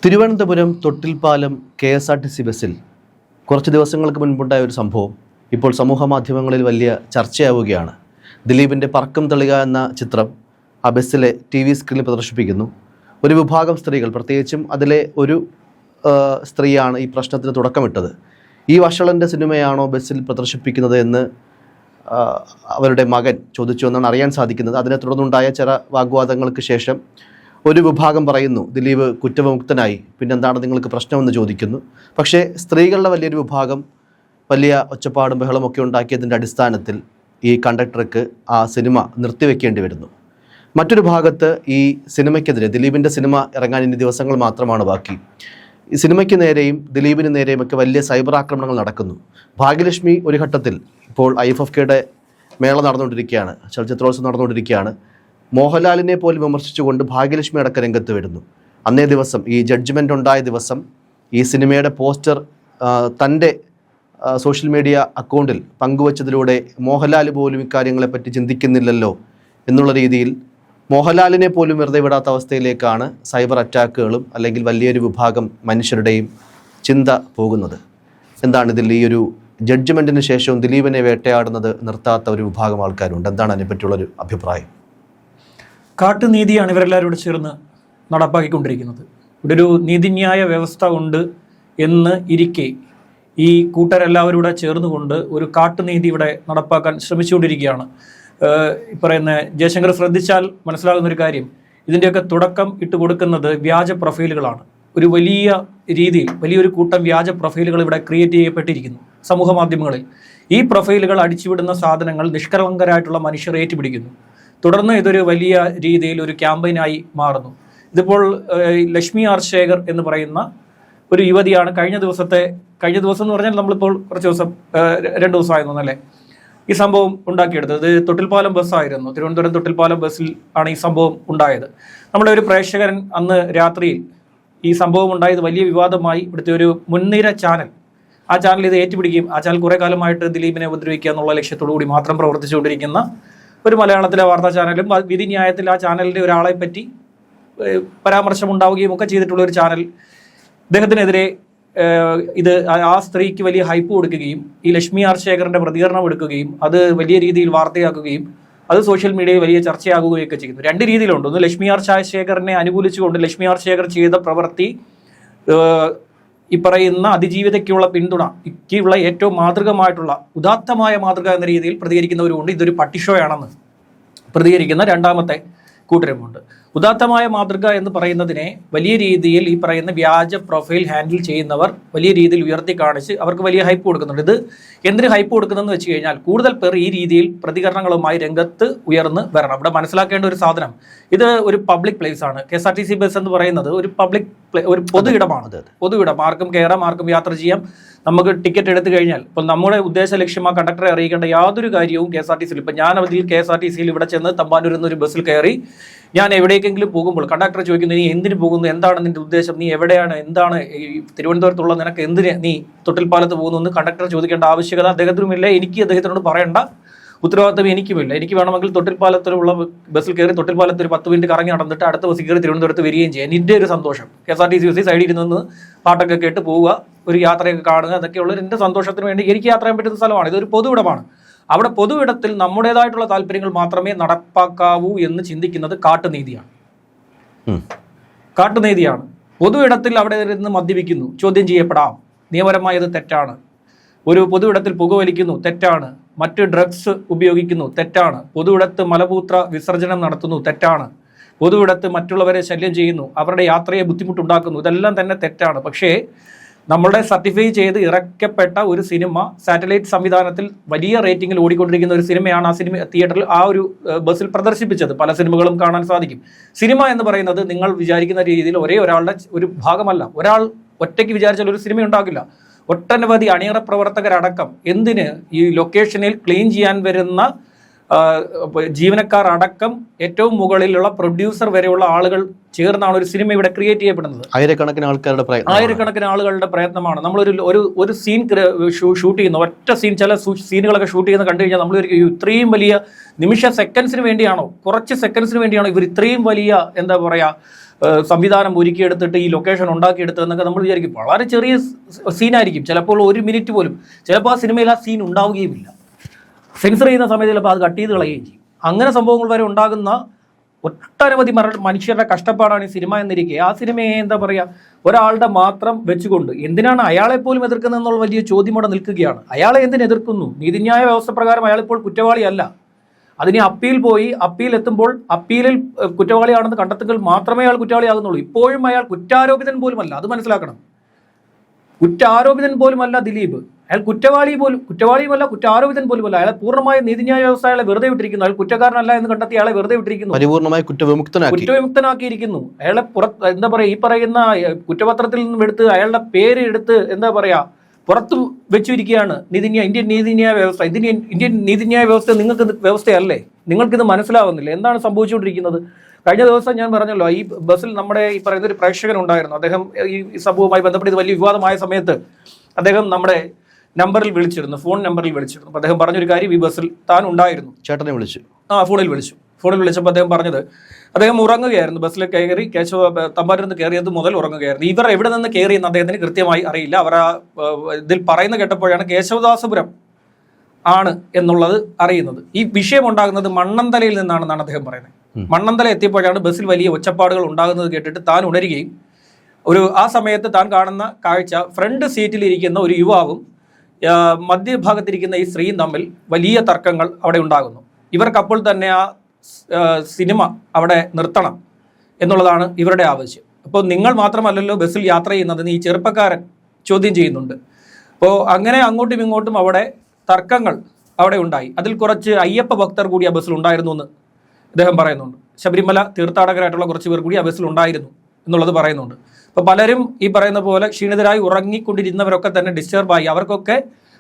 Thiruvananthapuram Thottilpalam KSRTC ബസ്സിൽ കുറച്ച് ദിവസങ്ങൾക്ക് മുൻപുണ്ടായ ഒരു സംഭവം ഇപ്പോൾ സമൂഹ മാധ്യമങ്ങളിൽ വലിയ ചർച്ചയാവുകയാണ്. ദിലീപിൻ്റെ പറക്കം തളിക എന്ന ചിത്രം ആ ബസ്സിലെ TV സ്ക്രീനിൽ പ്രദർശിപ്പിക്കുന്നു. ഒരു വിഭാഗം സ്ത്രീകൾ, പ്രത്യേകിച്ചും അതിലെ ഒരു സ്ത്രീയാണ് ഈ പ്രശ്നത്തിന് തുടക്കമിട്ടത്. ഈ വഷളൻ്റെ സിനിമയാണോ ബസ്സിൽ പ്രദർശിപ്പിക്കുന്നത് എന്ന് അവരുടെ മകൻ ചോദിച്ചു എന്നാണ് അറിയാൻ സാധിക്കുന്നത്. അതിനെ തുടർന്നുണ്ടായ ചില വാഗ്വാദങ്ങൾക്ക് ശേഷം ഒരു വിഭാഗം പറയുന്നു ദിലീപ് കുറ്റവിമുക്തനായി, പിന്നെന്താണ് നിങ്ങൾക്ക് പ്രശ്നമെന്ന് ചോദിക്കുന്നു. പക്ഷേ സ്ത്രീകളുടെ വലിയൊരു വിഭാഗം വലിയ ഒച്ചപ്പാടും ബഹളമൊക്കെ ഉണ്ടാക്കിയതിൻ്റെ അടിസ്ഥാനത്തിൽ ഈ കണ്ടക്ടർക്ക് ആ സിനിമ നിർത്തിവെക്കേണ്ടി വരുന്നു. മറ്റൊരു ഭാഗത്ത് ഈ സിനിമയ്ക്കെതിരെ, ദിലീപിൻ്റെ സിനിമ ഇറങ്ങാൻ ഇനി ദിവസങ്ങൾ മാത്രമാണ് ബാക്കി, ഈ സിനിമയ്ക്ക് നേരെയും ദിലീപിന് നേരെയും ഒക്കെ വലിയ സൈബർ ആക്രമണങ്ങൾ നടക്കുന്നു. ഭാഗ്യലക്ഷ്മി ഒരു ഘട്ടത്തിൽ, ഇപ്പോൾ IFFKയുടെ മേള നടന്നുകൊണ്ടിരിക്കുകയാണ്, ചലച്ചിത്രോത്സവം നടന്നുകൊണ്ടിരിക്കുകയാണ്, മോഹൻലാലിനെ പോലും വിമർശിച്ചുകൊണ്ട് ഭാഗ്യലക്ഷ്മി അടക്കം രംഗത്ത് വരുന്നു. അന്നേ ദിവസം, ഈ ജഡ്ജ്മെൻ്റ് ഉണ്ടായ ദിവസം, ഈ സിനിമയുടെ പോസ്റ്റർ തൻ്റെ സോഷ്യൽ മീഡിയ അക്കൗണ്ടിൽ പങ്കുവച്ചതിലൂടെ മോഹൻലാൽ പോലും ഇക്കാര്യങ്ങളെപ്പറ്റി ചിന്തിക്കുന്നില്ലല്ലോ എന്നുള്ള രീതിയിൽ മോഹൻലാലിനെ പോലും വെറുതെ വിടാത്ത അവസ്ഥയിലേക്കാണ് സൈബർ അറ്റാക്കുകളും അല്ലെങ്കിൽ വലിയൊരു വിഭാഗം മനുഷ്യരുടെയും ചിന്ത പോകുന്നത്. എന്താണ് ഇതിൽ ഈ ഒരു ജഡ്ജ്മെൻറ്റിന് ശേഷവും ദിലീപിനെ വേട്ടയാടുന്നത് നിർത്താത്ത ഒരു വിഭാഗം ആൾക്കാരുണ്ട്. എന്താണ് അതിനെപ്പറ്റിയുള്ളൊരു അഭിപ്രായം? കാട്ടുനീതിയാണ് ഇവരെല്ലാവരും കൂടെ ചേർന്ന് നടപ്പാക്കിക്കൊണ്ടിരിക്കുന്നത്. ഇവിടെ ഒരു നീതിന്യായ വ്യവസ്ഥ ഉണ്ട് എന്ന് ഇരിക്കെ ഈ കൂട്ടരെല്ലാവരും കൂടെ ചേർന്നുകൊണ്ട് ഒരു കാട്ടുനീതി ഇവിടെ നടപ്പാക്കാൻ ശ്രമിച്ചുകൊണ്ടിരിക്കുകയാണ്. പറയുന്ന ജയശങ്കർ ശ്രദ്ധിച്ചാൽ മനസ്സിലാകുന്നൊരു കാര്യം, ഇതിൻ്റെയൊക്കെ തുടക്കം ഇട്ട് കൊടുക്കുന്നത് വ്യാജ പ്രൊഫൈലുകളാണ്. ഒരു വലിയ രീതിയിൽ വലിയൊരു കൂട്ടം വ്യാജ പ്രൊഫൈലുകൾ ഇവിടെ ക്രിയേറ്റ് ചെയ്യപ്പെട്ടിരിക്കുന്നു സമൂഹ മാധ്യമങ്ങളിൽ. ഈ പ്രൊഫൈലുകൾ അടിച്ചുവിടുന്ന സാധനങ്ങൾ നിഷ്കളങ്കരായിട്ടുള്ള മനുഷ്യർ ഏറ്റുപിടിക്കുന്നു. തുടർന്ന് ഇതൊരു വലിയ രീതിയിൽ ഒരു ക്യാമ്പയിനായി മാറുന്നു. ഇതിപ്പോൾ ലക്ഷ്മി ആർ ശേഖർ എന്ന് പറയുന്ന ഒരു യുവതിയാണ് കഴിഞ്ഞ ദിവസം എന്ന് പറഞ്ഞാൽ നമ്മളിപ്പോൾ കുറച്ച് ദിവസം 2 ദിവസമായിരുന്നു അല്ലേ ഈ സംഭവം ഉണ്ടാക്കിയെടുത്തത്. ഇത് തൊട്ടിൽപ്പാലം ബസ്സായിരുന്നു, തിരുവനന്തപുരം തൊട്ടിൽപ്പാലം ബസ്സിൽ ആണ് ഈ സംഭവം ഉണ്ടായത്. നമ്മുടെ ഒരു പ്രേക്ഷകൻ അന്ന് രാത്രിയിൽ ഈ സംഭവം ഉണ്ടായത് വലിയ വിവാദമായി. ഇവിടുത്തെ ഒരു മുൻനിര ചാനൽ, ആ ചാനൽ ഇത് ഏറ്റുപിടിക്കുകയും, ആ ചാനൽ കുറേ കാലമായിട്ട് ദിലീപിനെ ഉപദ്രവിക്കുക എന്നുള്ള ലക്ഷ്യത്തോടു കൂടി മാത്രം പ്രവർത്തിച്ചുകൊണ്ടിരിക്കുന്ന ഒരു മലയാളത്തിലെ വാർത്താ ചാനലും വിധിന്യായത്തിൽ ആ ചാനലിൻ്റെ ഒരാളെ പറ്റി പരാമർശം ഉണ്ടാവുകയും ഒക്കെ ചെയ്തിട്ടുള്ള ഒരു ചാനൽ ഇദ്ദേഹത്തിനെതിരെ ഇത് ആ സ്ത്രീക്ക് വലിയ ഹൈപ്പ് കൊടുക്കുകയും ഈ ലക്ഷ്മി ആർ ശേഖറിന്റെ പ്രതികരണം എടുക്കുകയും അത് വലിയ രീതിയിൽ വാർത്തയാക്കുകയും അത് സോഷ്യൽ മീഡിയയിൽ വലിയ ചർച്ചയാകുകയൊക്കെ ചെയ്യുന്നു. 2 രീതിയിലുണ്ട്. ഒന്ന്, ലക്ഷ്മി ആർ ശേഖറിനെ അനുകൂലിച്ചുകൊണ്ട് ലക്ഷ്മി ആർ ശേഖർ ചെയ്ത പ്രവൃത്തി ഈ പറയുന്ന അതിജീവിതയ്ക്കുള്ള പിന്തുണയ്ക്കുള്ള ഏറ്റവും മാതൃകമായിട്ടുള്ള ഉദാത്തമായ മാതൃക എന്ന രീതിയിൽ പ്രതികരിക്കുന്നവരുമുണ്ട്. ഇതൊരു പട്ടിഷോയാണെന്ന് പ്രതികരിക്കുന്ന രണ്ടാമത്തെ കൂട്ടരുമുണ്ട്. ഉദാത്തമായ മാതൃക എന്ന് പറയുന്നതിനെ വലിയ രീതിയിൽ ഈ പറയുന്ന വ്യാജ പ്രൊഫൈൽ ഹാൻഡിൽ ചെയ്യുന്നവർ വലിയ രീതിയിൽ ഉയർത്തി കാണിച്ച് അവർക്ക് വലിയ ഹൈപ്പ് കൊടുക്കുന്നുണ്ട്. ഇത് എന്തിന് ഹൈപ്പ് കൊടുക്കുന്നതെന്ന് വെച്ച് കഴിഞ്ഞാൽ കൂടുതൽ പേർ ഈ രീതിയിൽ പ്രതികരണങ്ങളുമായി രംഗത്ത് ഉയർന്ന് വരണം. ഇവിടെ മനസ്സിലാക്കേണ്ട ഒരു സാധനം, ഇത് ഒരു പബ്ലിക് പ്ലേസ് ആണ്. KSRTC ബസ് എന്ന് പറയുന്നത് ഒരു ഒരു പൊതു ഇടമാണ്. പൊതു ഇടം, ആർക്കും കയറാം, ആർക്കും യാത്ര ചെയ്യാം. നമുക്ക് ടിക്കറ്റ് എടുത്തു കഴിഞ്ഞാൽ ഇപ്പോൾ നമ്മുടെ ഉദ്ദേശ ലക്ഷ്യം ആ കണ്ടക്ടറെ അറിയിക്കേണ്ട യാതൊരു കാര്യവും KSRTCയിൽ, ഇപ്പം ഞാൻ അതിൽ KSRTCയിൽ ഇവിടെ ചെന്ന് തമ്പാനൂരിൽ നിന്ന് ഒരു ബസ്സിൽ കയറി ഞാൻ എവിടേക്കെങ്കിലും പോകുമ്പോൾ കണ്ടക്ടർ ചോദിക്കുന്നു, നീ എന്തിനു പോകുന്നു, എന്താണ് നിന്റെ ഉദ്ദേശം, നീ എവിടെയാണ്, എന്താണ് ഈ തിരുവനന്തപുരത്തുള്ള നിനക്ക് എന്തിന് നീ തൊട്ടിൽപ്പാലത്ത് പോകുന്നു എന്ന് കണ്ടക്ടർ ചോദിക്കേണ്ട ആവശ്യകത അദ്ദേഹത്തിനുമില്ല. എനിക്ക് അദ്ദേഹത്തിനോട് പറയേണ്ട ഉത്തരവാദിത്തം എനിക്കുമില്ല. എനിക്ക് വേണമെങ്കിൽ തൊട്ടിൽപ്പാലത്തിലുള്ള ബസ്സിൽ കയറി തൊട്ടിൽപ്പാലത്ത് ഒരു 10 മിനിറ്റ് കറങ്ങി നടന്നിട്ട് അടുത്ത ബസ്സിൽ കയറി തിരുവനന്തപുരത്ത് വരികയും ചെയ്യാൻ എൻ്റെ ഒരു സന്തോഷം. KSRTC ബസ്സിൽ സൈഡിൽ നിന്ന് പാട്ടൊക്കെ കേട്ട് പോവുക, ഒരു യാത്രയൊക്കെ കാണുക, അതൊക്കെയുള്ള എൻ്റെ സന്തോഷത്തിന് വേണ്ടി എനിക്ക് യാത്ര ചെയ്യാൻ പറ്റുന്ന സ്ഥലമാണ്. ഇതൊരു പൊതു ഇടമാണ്. അവിടെ പൊതു ഇടത്തിൽ നമ്മുടേതായിട്ടുള്ള താല്പര്യങ്ങൾ മാത്രമേ നടപ്പാക്കാവൂ എന്ന് ചിന്തിക്കുന്നത് കാട്ടുനീതിയാണ്. പൊതു ഇടത്തിൽ അവിടെ ഇരുന്ന് മദ്യപിക്കുന്നു, ചോദ്യം ചെയ്യപ്പെടാം, നിയമപരമായി അത് തെറ്റാണ്. ഒരു പൊതു ഇടത്തിൽ പുകവലിക്കുന്നു, തെറ്റാണ്. മറ്റ് ഡ്രഗ്സ് ഉപയോഗിക്കുന്നു, തെറ്റാണ്. പൊതു ഇടത്ത് മലമൂത്ര വിസർജനം നടത്തുന്നു, തെറ്റാണ്. പൊതു ഇടത്ത് മറ്റുള്ളവരെ ശല്യം ചെയ്യുന്നു, അവരുടെ യാത്രയെ ബുദ്ധിമുട്ടുണ്ടാക്കുന്നു, ഇതെല്ലാം തന്നെ തെറ്റാണ്. പക്ഷേ നമ്മളുടെ സർട്ടിഫൈ ചെയ്ത് ഇറക്കപ്പെട്ട ഒരു സിനിമ സാറ്റലൈറ്റ് സംവിധാനത്തിൽ വലിയ റേറ്റിംഗിൽ ഓടിക്കൊണ്ടിരിക്കുന്ന ഒരു സിനിമയാണ് ആ സിനിമ തിയേറ്ററിൽ ആ ഒരു ബസ്സിൽ പ്രദർശിപ്പിച്ചത്. പല സിനിമകളും കാണാൻ സാധിക്കും. സിനിമ എന്ന് പറയുന്നത് നിങ്ങൾ വിചാരിക്കുന്ന രീതിയിൽ ഒരേ ഒരാളുടെ ഒരു ഭാഗമല്ല. ഒരാൾ ഒറ്റയ്ക്ക് വിചാരിച്ചാൽ ഒരു സിനിമ ഉണ്ടാകില്ല. ഒട്ടനവധി അണിയറ പ്രവർത്തകരടക്കം, എന്തിന് ഈ ലൊക്കേഷനിൽ ക്ലീൻ ചെയ്യാൻ വരുന്ന ജീവനക്കാർ അടക്കം ഏറ്റവും മുകളിലുള്ള പ്രൊഡ്യൂസർ വരെയുള്ള ആളുകൾ ചേർന്നാണ് ഒരു സിനിമ ഇവിടെ ക്രിയേറ്റ് ചെയ്യപ്പെടുന്നത്. ആയിരക്കണക്കിന് ആളുകളുടെ പ്രയത്നമാണ്. നമ്മളൊരു സീൻ ഷൂട്ട് ചെയ്യുന്ന ഒറ്റ സീൻ, ചില സീനുകളൊക്കെ ഷൂട്ട് ചെയ്യുന്ന കണ്ടു കഴിഞ്ഞാൽ നമ്മൾ ഇത്രയും വലിയ നിമിഷ സെക്കൻഡ്സിന് വേണ്ടിയാണോ, കുറച്ച് സെക്കൻഡ്സിന് വേണ്ടിയാണോ ഇവർ ഇത്രയും വലിയ എന്താ പറയുക സംവിധാനം ഒരുക്കിയെടുത്തിട്ട് ഈ ലൊക്കേഷൻ ഉണ്ടാക്കിയെടുത്തതെന്നൊക്കെ നമ്മൾ വിചാരിക്കും. വളരെ ചെറിയ സീനായിരിക്കും, ചിലപ്പോൾ 1 മിനിറ്റ് പോലും, ചിലപ്പോൾ ആ സിനിമയിൽ ആ സീൻ ഉണ്ടാവുകയുമില്ല. സെൻസർ ചെയ്യുന്ന സമയത്ത് ചിലപ്പോൾ അത് കട്ട് ചെയ്ത് കളയുകയും ചെയ്യും. അങ്ങനെ സംഭവങ്ങൾ വരെ ഉണ്ടാകുന്ന ഒട്ടനവധി മനുഷ്യരുടെ കഷ്ടപ്പാടാണ് ഈ സിനിമ എന്നിരിക്കെ ആ സിനിമയെ എന്താ പറയുക, ഒരാളുടെ മാത്രം വെച്ചുകൊണ്ട് എന്തിനാണ് അയാളെ പോലും എതിർക്കുന്നത് എന്നുള്ള വലിയ ചോദ്യം അവിടെ നിൽക്കുകയാണ്. അയാളെ എന്തിനു എതിർക്കുന്നു? നീതിന്യായ വ്യവസ്ഥ പ്രകാരം അയാളിപ്പോൾ കുറ്റവാളിയല്ല. അതിന് അപ്പീൽ പോയി, അപ്പീൽ എത്തുമ്പോൾ അപ്പീലിൽ കുറ്റവാളിയാണെന്ന് കണ്ടെത്തുമ്പോൾ മാത്രമേ അയാൾ കുറ്റവാളിയാകുന്നുള്ളൂ. ഇപ്പോഴും അയാൾ കുറ്റാരോപിതൻ പോലുമല്ല, അത് മനസ്സിലാക്കണം. കുറ്റാരോപിതൻ പോലുമല്ല ദിലീപ്. അയാൾ കുറ്റവാളിയുമല്ല, കുറ്റാരോപിതൻ പോലുമല്ല. അയാളെ പൂർണ്ണമായ നീതിന്യായ വ്യവസ്ഥ അയാളെ വെറുതെ വിട്ടിരിക്കുന്നു. അയാൾ കുറ്റക്കാരനല്ല എന്ന് കണ്ടെത്തി അയാളെ വെറുതെ വിട്ടിരിക്കുന്നു, പരിപൂർണമായി കുറ്റവിമുക്തനാക്കിയിരിക്കുന്നു. അയാളെ എന്താ പറയാ, ഈ പറയുന്ന കുറ്റപത്രത്തിൽ നിന്നും എടുത്ത് അയാളുടെ പേര് എടുത്ത് എന്താ പറയാ പുറത്ത് വെച്ചിരിക്കുകയാണ് ഇന്ത്യൻ നീതിന്യായ വ്യവസ്ഥ. ഇന്ത്യൻ നീതിന്യായ വ്യവസ്ഥ നിങ്ങൾക്ക് വ്യവസ്ഥയല്ലേ? നിങ്ങൾക്കിത് മനസ്സിലാവുന്നില്ല എന്താണ് സംഭവിച്ചുകൊണ്ടിരിക്കുന്നത്? കഴിഞ്ഞ ദിവസം ഞാൻ പറഞ്ഞല്ലോ, ഈ ബസ്സിൽ നമ്മുടെ ഈ പറയുന്ന ഒരു പ്രേക്ഷകൻ ഉണ്ടായിരുന്നു. അദ്ദേഹം ഈ സംഭവവുമായി ബന്ധപ്പെട്ട് ഇത് വലിയ വിവാദമായ സമയത്ത് അദ്ദേഹം നമ്മുടെ നമ്പറിൽ വിളിച്ചിരുന്നു, ഫോൺ നമ്പറിൽ വിളിച്ചിരുന്നു. അപ്പോൾ അദ്ദേഹം പറഞ്ഞൊരു കാര്യം, ഈ ബസ്സിൽ താൻ ഉണ്ടായിരുന്നു. ചേട്ടനെ വിളിച്ചു, ഫോണിൽ വിളിച്ചപ്പോൾ അദ്ദേഹം പറഞ്ഞത്, അദ്ദേഹം ഉറങ്ങുകയായിരുന്നു. ബസ്സിൽ കയറി തമ്പാനൂരിൽ നിന്ന് കയറിയത് മുതൽ ഉറങ്ങുകയായിരുന്നു. ഇവർ എവിടെ നിന്ന് കയറിയെന്ന് അദ്ദേഹത്തിന് കൃത്യമായി അറിയില്ല. അവർ ആ ഇതിൽ പറയുന്ന കേട്ടപ്പോഴാണ് കേശവദാസപുരം ആണ് എന്നുള്ളത് അറിയുന്നത്. ഈ വിഷയം ഉണ്ടാകുന്നത് മണ്ണന്തലയിൽ നിന്നാണെന്നാണ് അദ്ദേഹം പറയുന്നത്. മണ്ണന്തല എത്തിയപ്പോഴാണ് ബസ്സിൽ വലിയ ഒച്ചപ്പാടുകൾ ഉണ്ടാകുന്നത് കേട്ടിട്ട് താൻ ഉണരുകയും ആ സമയത്ത് താൻ കാണുന്ന കാഴ്ച, ഫ്രണ്ട് സീറ്റിലിരിക്കുന്ന ഒരു യുവാവും മധ്യഭാഗത്തിരിക്കുന്ന ഈ സ്ത്രീയും തമ്മിൽ വലിയ തർക്കങ്ങൾ അവിടെ ഉണ്ടാകുന്നു. ഇവർക്കപ്പോൾ തന്നെ ആ സിനിമ അവിടെ നിർത്തണം എന്നുള്ളതാണ് ഇവരുടെ ആവശ്യം. അപ്പോൾ നിങ്ങൾ മാത്രമല്ലല്ലോ ബസ്സിൽ യാത്ര ചെയ്യുന്നതെന്ന് ഈ ചെറുപ്പക്കാരൻ ചോദ്യം ചെയ്യുന്നുണ്ട്. അപ്പോൾ അങ്ങനെ അങ്ങോട്ടും ഇങ്ങോട്ടും അവിടെ തർക്കങ്ങൾ അവിടെ ഉണ്ടായി. അതിൽ കുറച്ച് അയ്യപ്പ ഭക്തർ കൂടി ആ ബസ്സിൽ ഉണ്ടായിരുന്നു എന്ന് അദ്ദേഹം പറയുന്നുണ്ട്. ശബരിമല തീർത്ഥാടകരായിട്ടുള്ള കുറച്ച് പേർ കൂടി ആ ബസ്സിൽ ഉണ്ടായിരുന്നു എന്നുള്ളത് പറയുന്നുണ്ട്. അപ്പോൾ പലരും ഈ പറയുന്ന പോലെ ക്ഷീണിതരായി ഉറങ്ങിക്കൊണ്ടിരുന്നവരൊക്കെ തന്നെ ഡിസ്റ്റർബായി. അവർക്കൊക്കെ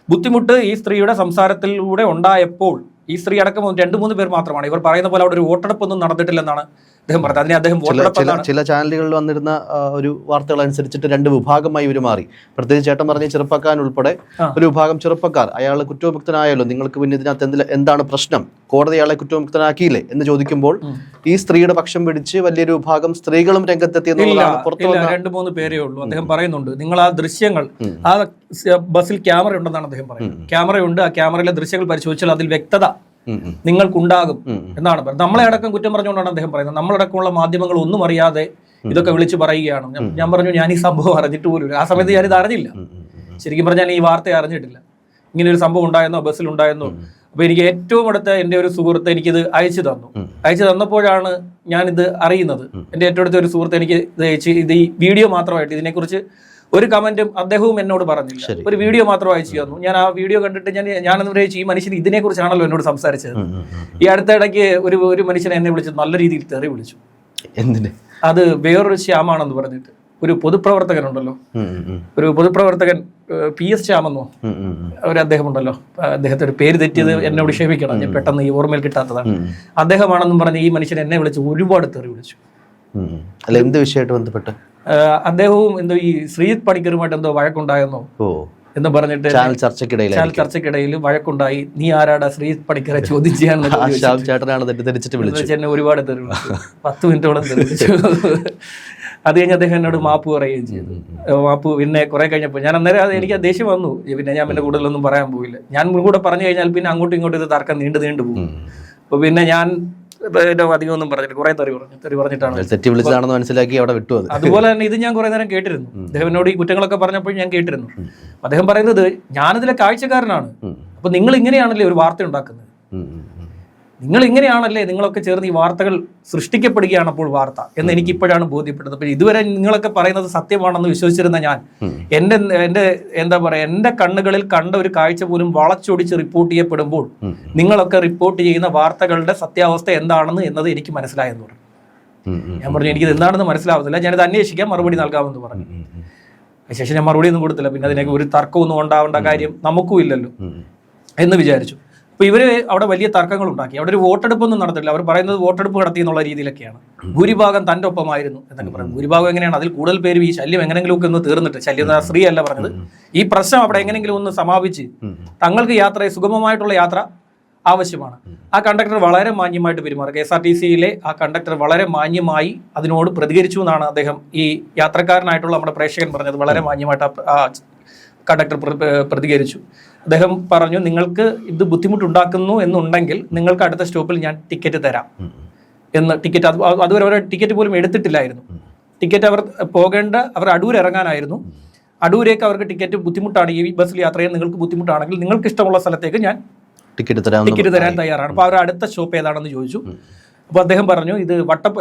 ബുദ്ധിമുട്ട് ഈ സ്ത്രീയുടെ സംസാരത്തിലൂടെ ഉണ്ടായപ്പോൾ, ഈ സ്ത്രീ അടക്കം 2-3 പേർ മാത്രമാണ്. ഇവർ പറയുന്ന പോലെ അവിടെ ഒരു വോട്ടെടുപ്പൊന്നും നടന്നിട്ടില്ലെന്നാണ് അദ്ദേഹം പറഞ്ഞത്. അതിനെ അദ്ദേഹം ചില ചാനലുകളിൽ വന്നിരുന്ന ഒരു വാർത്തകൾ അനുസരിച്ചിട്ട് 2 വിഭാഗമായി ഇവർ മാറി. പ്രത്യേകിച്ച് ചേട്ടൻ പറഞ്ഞ ചെറുപ്പക്കാരൻ ഉൾപ്പെടെ ഒരു വിഭാഗം ചെറുപ്പക്കാർ, അയാൾ കുറ്റവിമുക്തനായല്ലോ, നിങ്ങൾക്ക് പിന്നെ ഇതിനകത്ത് എന്താണ് പ്രശ്നം, കോടതി അയാളെ കുറ്റവിമുക്തനാക്കിയില്ലേ എന്ന് ചോദിക്കുമ്പോൾ ഈ സ്ത്രീയുടെ പക്ഷം പിടിച്ച് വലിയൊരു വിഭാഗം സ്ത്രീകളും രംഗത്തെത്തി എന്നുള്ളതാണ്. 2-3 പേരേ ഉള്ളൂ. അദ്ദേഹം പറയുന്നുണ്ട്, നിങ്ങൾ ആ ദൃശ്യങ്ങൾ, ആ ബസ്സിൽ ക്യാമറ ഉണ്ടെന്നാണ് അദ്ദേഹം പറയുന്നത്. ക്യാമറയുണ്ട്, ആ ക്യാമറയിലെ ദൃശ്യങ്ങൾ പരിശോധിച്ചാൽ അതിൽ വ്യക്തത നിങ്ങൾക്കുണ്ടാകും എന്നാണ് പറയുന്നത്. നമ്മളെ അടക്കം കുറ്റം പറഞ്ഞുകൊണ്ടാണ് അദ്ദേഹം പറയുന്നത്. നമ്മളടക്കമുള്ള മാധ്യമങ്ങൾ ഒന്നും അറിയാതെ ഇതൊക്കെ വിളിച്ചു പറയുകയാണ്. ഞാൻ പറഞ്ഞു, ഞാൻ ഈ സംഭവം അറിഞ്ഞിട്ട് പോലും ആ സമയത്ത് ഞാനിത് അറിഞ്ഞില്ല. ശരിക്കും പറഞ്ഞാൽ ഈ വാർത്ത അറിഞ്ഞിട്ടില്ല, ഇങ്ങനെ ഒരു സംഭവം ഉണ്ടായെന്നോ ബസ്സിൽ ഉണ്ടായെന്നോ. അപ്പൊ എനിക്ക് ഏറ്റവും അടുത്ത എൻ്റെ ഒരു സുഹൃത്ത് എനിക്കിത് അയച്ചു തന്നപ്പോഴാണ് ഞാനിത് അറിയുന്നത്. എൻ്റെ ഏറ്റവും അടുത്ത ഒരു സുഹൃത്ത് എനിക്ക് ഇത് ഈ വീഡിയോ മാത്രമായിട്ട്, ഇതിനെക്കുറിച്ച് ഒരു കമന്റും അദ്ദേഹവും എന്നോട് പറഞ്ഞില്ല, ഒരു വീഡിയോ മാത്രം അയച്ചു തന്നു. ഞാൻ ആ വീഡിയോ കണ്ടിട്ട് ഞാനെന്ന് വിചാരിച്ചു, ഈ മനുഷ്യൻ ഇതിനെ കുറിച്ചാണല്ലോ എന്നോട് സംസാരിച്ചത്. ഈ അടുത്ത ഇടയ്ക്ക് ഒരു മനുഷ്യനെ എന്നെ വിളിച്ചു, നല്ല രീതിയിൽ തെറി വിളിച്ചു. എന്തിന്? അത് വേറൊരു ശ്യാമാണെന്ന് പറഞ്ഞിട്ട്, ഒരു പൊതുപ്രവർത്തകനുണ്ടല്ലോ, ഒരു പൊതുപ്രവർത്തകൻ PS ശ്യാമെന്നോ അദ്ദേഹം ഉണ്ടല്ലോ, അദ്ദേഹത്തെ ഒരു പേര് തെറ്റിയത് എന്നോട് ക്ഷമിക്കണം, ഞാൻ പെട്ടെന്ന് ഈ ഓർമ്മയിൽ കിട്ടാത്തതാണ്. അദ്ദേഹമാണെന്നും പറഞ്ഞ് ഈ മനുഷ്യൻ എന്നെ വിളിച്ച് ഒരുപാട് തെറി വിളിച്ചു. എന്ത് വിഷയമായിട്ട് ബന്ധപ്പെട്ട്? അദ്ദേഹവും എന്തോ ഈ ശ്രീജിത്ത് പണിക്കരുമായിട്ട് എന്തോ വഴക്കുണ്ടായെന്നോ എന്ന് പറഞ്ഞിട്ട് ചർച്ചയ്ക്കിടയിൽ വഴക്കുണ്ടായി. നീ ആരാടാ ശ്രീജിത്ത് പണിക്കരെ ചോദ്യം ചെയ്യാൻ? എന്നെ ഒരുപാട് തെറി വിളിച്ചു, 10 മിനിറ്റോളം തെറി വിളിച്ചു. അത് കഴിഞ്ഞ് അദ്ദേഹം എന്നോട് മാപ്പ് പറയുകയും ചെയ്തു. മാപ്പ് പിന്നെ കുറെ കഴിഞ്ഞപ്പോൾ ഞാൻ അന്നേരം എനിക്ക് ദേഷ്യം വന്നു. പിന്നെ ഞാൻ പിന്നെ കൂടുതലൊന്നും പറയാൻ പോയില്ല. ഞാൻ കൂടെ പറഞ്ഞു കഴിഞ്ഞാൽ പിന്നെ അങ്ങോട്ടും ഇങ്ങോട്ടും ഇത് തർക്കം നീണ്ടു പോകും. അപ്പൊ പിന്നെ ഞാൻ അധികം ഒന്നും പറഞ്ഞിട്ട് കുറെ തെറി പറഞ്ഞിട്ടാണ് തെറ്റി വിളിച്ചതാണെന്ന് മനസ്സിലാക്കി അവിടെ വിട്ടു. അതുപോലെ തന്നെ ഇത് ഞാൻ കുറെ നേരം കേട്ടിരുന്നു. അദ്ദേഹത്തിനോട് ഈ കുറ്റങ്ങളൊക്കെ പറഞ്ഞപ്പോൾ ഞാൻ കേട്ടിരുന്നു. അദ്ദേഹം പറയുന്നത്, ഞാനിതിലെ കാഴ്ചക്കാരനാണ്. അപ്പൊ നിങ്ങൾ ഇങ്ങനെയാണല്ലേ ഒരു വാർത്ത ഉണ്ടാക്കുന്നത്, നിങ്ങളൊക്കെ ചേർന്ന് ഈ വാർത്തകൾ സൃഷ്ടിക്കപ്പെടുകയാണ് അപ്പോൾ വാർത്ത എന്ന് എനിക്ക് ഇപ്പോഴാണ് ബോധ്യപ്പെട്ടത്. അപ്പൊ ഇതുവരെ നിങ്ങളൊക്കെ പറയുന്നത് സത്യമാണെന്ന് വിശ്വസിച്ചിരുന്ന ഞാൻ എന്റെ കണ്ണുകളിൽ കണ്ട ഒരു കാഴ്ച പോലും വളച്ചൊടിച്ച് റിപ്പോർട്ട് ചെയ്യപ്പെടുമ്പോൾ നിങ്ങളൊക്കെ റിപ്പോർട്ട് ചെയ്യുന്ന വാർത്തകളുടെ സത്യാവസ്ഥ എന്താണെന്ന് എന്നത് എനിക്ക് മനസ്സിലായെന്ന് പറഞ്ഞു. ഞാൻ പറഞ്ഞു, എനിക്കിത് എന്താണെന്ന് മനസ്സിലാവുന്നില്ല, ഞാനിത് അന്വേഷിക്കാൻ മറുപടി നൽകാമെന്ന് പറഞ്ഞു. അതിനുശേഷം ഞാൻ മറുപടി ഒന്നും കൊടുത്തില്ല. പിന്നെ അതിനൊക്കെ ഒരു തർക്കമൊന്നും ഉണ്ടാവേണ്ട കാര്യം നമുക്കും ഇല്ലല്ലോ എന്ന് വിചാരിച്ചു. അപ്പൊ ഇവര് അവിടെ വലിയ തർക്കങ്ങൾ ഉണ്ടാക്കി. അവിടെ ഒരു വോട്ടെടുപ്പൊന്നും നടത്തില്ല. അവർ പറയുന്നത് വോട്ടെടുപ്പ് നടത്തി എന്നുള്ള രീതിയിലൊക്കെയാണ്. ഭൂരിഭാഗം തന്റെ ഒപ്പമായിരുന്നു എന്നൊക്കെ പറയും. ഭൂരിഭാഗം എങ്ങനെയാണ്? അതിൽ കൂടുതൽ പേരും ഈ ശല്യം എങ്ങനെയെങ്കിലും ഒന്ന് തീർന്നിട്ട്, ശല്യം സ്ത്രീ അല്ല പറഞ്ഞത്, ഈ പ്രശ്നം അവിടെ എങ്ങനെയെങ്കിലും ഒന്ന് സമാപിച്ച് തങ്ങൾക്ക് സുഗമമായിട്ടുള്ള യാത്ര ആവശ്യമാണ്. ആ കണ്ടക്ടർ വളരെ മാന്യമായിട്ട് പെരുമാറി. KSRTCയിലെ ആ കണ്ടക്ടർ വളരെ മാന്യമായി അതിനോട് പ്രതികരിച്ചു എന്നാണ് അദ്ദേഹം, ഈ യാത്രക്കാരനായിട്ടുള്ള നമ്മുടെ പ്രേക്ഷകൻ പറഞ്ഞത്. വളരെ മാന്യമായിട്ട് ആ കണ്ടക്ടർ പ്രതികരിച്ചു. അദ്ദേഹം പറഞ്ഞു, നിങ്ങൾക്ക് ഇത് ബുദ്ധിമുട്ടുണ്ടാക്കുന്നു എന്നുണ്ടെങ്കിൽ നിങ്ങൾക്ക് അടുത്ത സ്റ്റോപ്പിൽ ഞാൻ ടിക്കറ്റ് തരാം എന്ന്. ടിക്കറ്റ് അതുവരെ അവർ ടിക്കറ്റ് പോലും എടുത്തിട്ടില്ലായിരുന്നു. ടിക്കറ്റ് അവർ അടൂർ ഇറങ്ങാനായിരുന്നു. അടൂരേക്ക് അവർക്ക് ടിക്കറ്റ് ബുദ്ധിമുട്ടാണ്, ഈ ബസ്സിൽ യാത്ര ചെയ്യാൻ നിങ്ങൾക്ക് ബുദ്ധിമുട്ടാണെങ്കിൽ നിങ്ങൾക്ക് ഇഷ്ടമുള്ള സ്ഥലത്തേക്ക് ഞാൻ ടിക്കറ്റ് തരാൻ തയ്യാറാണ്. അപ്പോൾ അവർ അടുത്ത സ്റ്റോപ്പ് ഏതാണെന്ന് ചോദിച്ചു. അപ്പോൾ അദ്ദേഹം പറഞ്ഞു, ഇത്